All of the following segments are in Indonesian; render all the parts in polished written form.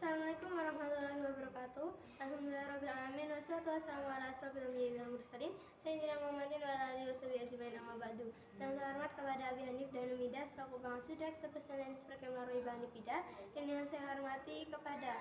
Assalamualaikum warahmatullahi wabarakatuh. Alhamdulillahirrahmanirrahim. Wassalatu wassalamu ala asrofil anbiya'i wal mursalin Sayyidina Muhammadin wa ala alihi washabihi ajmain, amma ba'du. Dan hormat kepada Abi Hanif dan Umidah selaku pengasuh Direktur Pesantren Seperti Melalui Ibu Hanifida, dan yang saya hormati kepada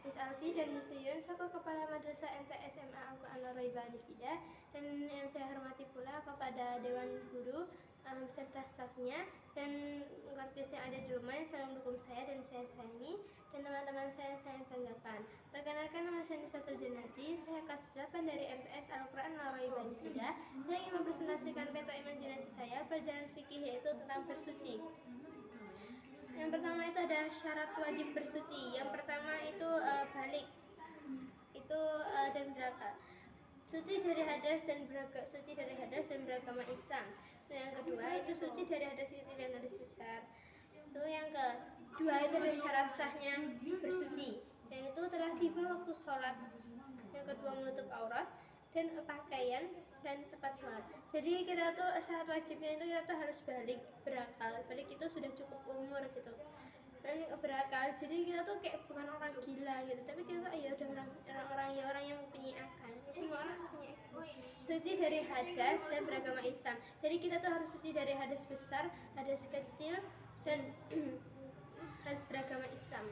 Miss Alfi dan Miss Yuyun selaku Kepala Madrasah MTS SMA Al-Quran Melalui Ibu Hanifida, dan yang saya hormati pula kepada Dewan Guru beserta stafnya dan kartis yang ada di rumah yang selalu mendukung saya dan saya sayangi, dan teman-teman saya yang saya banggakan. Perkenalkan, nama saya Niswatul Jannati, saya kelas 8 dari MTS Al-Quran Melalui Ibu Hanifida. Saya ingin mempresentasikan peta imajinasi saya pelajaran fikih, yaitu tentang bersuci. Yang pertama itu ada syarat wajib bersuci. Yang pertama itu balik itu dan berakal, suci dari hadas dan beragama Islam. Yang kedua itu suci dari hadas kecil dan hadas besar. Itu yang kedua itu ada syarat sahnya bersuci, yaitu telah tiba waktu sholat. Yang kedua menutup aurat dan pakaian dan tempat sholat. Jadi kita tuh syarat wajibnya itu kita tuh harus berakal. Balik itu sudah cukup umur gitu. Dan berakal, jadi kita tuh kayak bukan orang gila gitu, tapi kita tuh ya udah orang yang mempunyai akal. Semua orang mempunyai akal. Suci dari hadas dan beragama Islam. Jadi kita tuh harus suci dari hadas besar, hadas kecil, dan harus beragama Islam.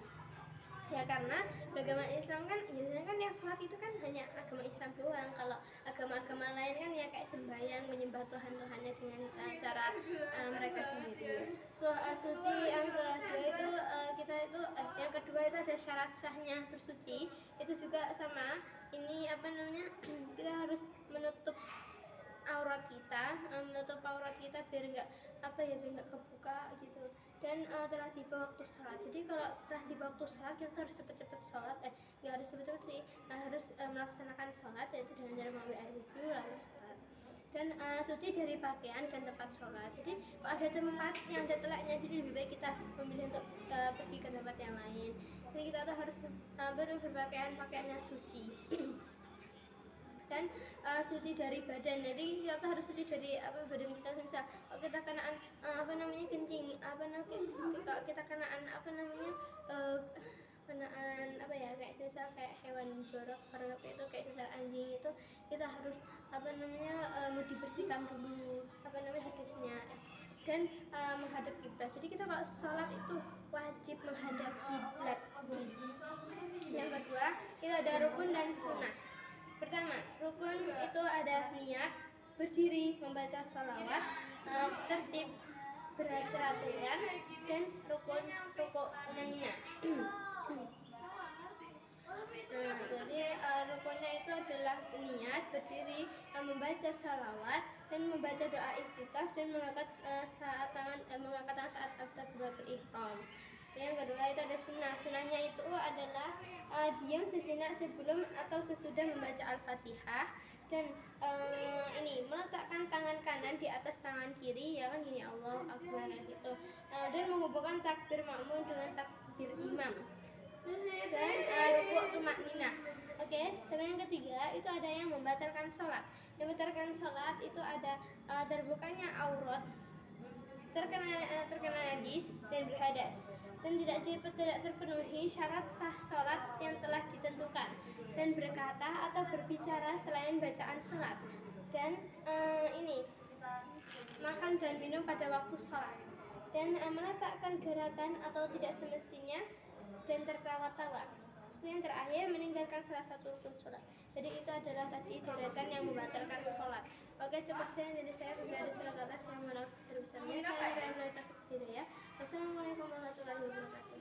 Ya karena beragama Islam kan biasanya kan yang sholat itu kan hanya agama Islam doang. Kalau agama-agama lain kan ya kayak sembahyang, menyembah Tuhan-Tuhannya dengan cara mereka sendiri. Suci yang kedua itu yang kedua itu ada syarat sahnya bersuci. Itu juga sama, ini kita harus menutup aurat kita, biar nggak kebuka gitu. Dan telah tiba waktu sholat. Jadi kalau telah tiba waktu sholat, kita harus cepet-cepet sholat. Nggak harus cepet-cepet sih, harus melaksanakan sholat, yaitu dengan cara mengambil air wudhu lalu sholat. Dan suci dari pakaian dan tempat sholat. Jadi kalau ada tempat yang ada telaknya, jadi lebih baik kita memilih untuk pergi ke tempat yang lain. Jadi kita tuh harus berpakaian yang suci. Dan suci dari badan. Jadi kita harus suci dari badan kita. Misal kalau kita kenaan kencing, kalau kita kenaan kayak misal kayak hewan jorok itu kayak sekitar anjing, itu kita harus mau dibersihkan dulu hadisnya. Dan menghadap kiblat. Jadi kita kalau sholat itu wajib menghadap kiblat. Yang kedua itu ada rukun dan sunnah. Pertama, rukun itu ada niat, berdiri, membaca sholawat, tertib, beraturan, dan rukun menina. Jadi rukunnya itu adalah niat, berdiri, membaca sholawat, dan membaca doa iktikaf, dan mengangkat tangan saat takbiratul ihram. Yang kedua itu ada sunnah. Sunnahnya itu adalah diam sejenak sebelum atau sesudah membaca Al-Fatihah, dan ini meletakkan tangan kanan di atas tangan kiri, ya kan, gini, Allahu Akbar gitu. Dan menghubungkan takbir makmum dengan takbir imam. Dan rukuk tumakninah. Oke, sama yang ketiga itu ada yang membatalkan sholat. Yang membatalkan sholat itu ada terbukanya aurat, terkena najis, dan berhadas, dan tidak terpenuhi syarat sah sholat yang telah ditentukan, dan berkata atau berbicara selain bacaan sholat, dan makan dan minum pada waktu sholat, dan meletakkan gerakan atau tidak semestinya, dan tertawa-tawa. Terus yang terakhir, meninggalkan salah satu rukun sholat. Jadi itu adalah tadi deretan yang membatalkan sholat. Oke, cukup sekian dari saya. Bila ada salah kata, saya mohon maaf sebesar-besarnya. Saya Ibrahim Laitafik Hidayah. Wassalamualaikum warahmatullahi wabarakatuh.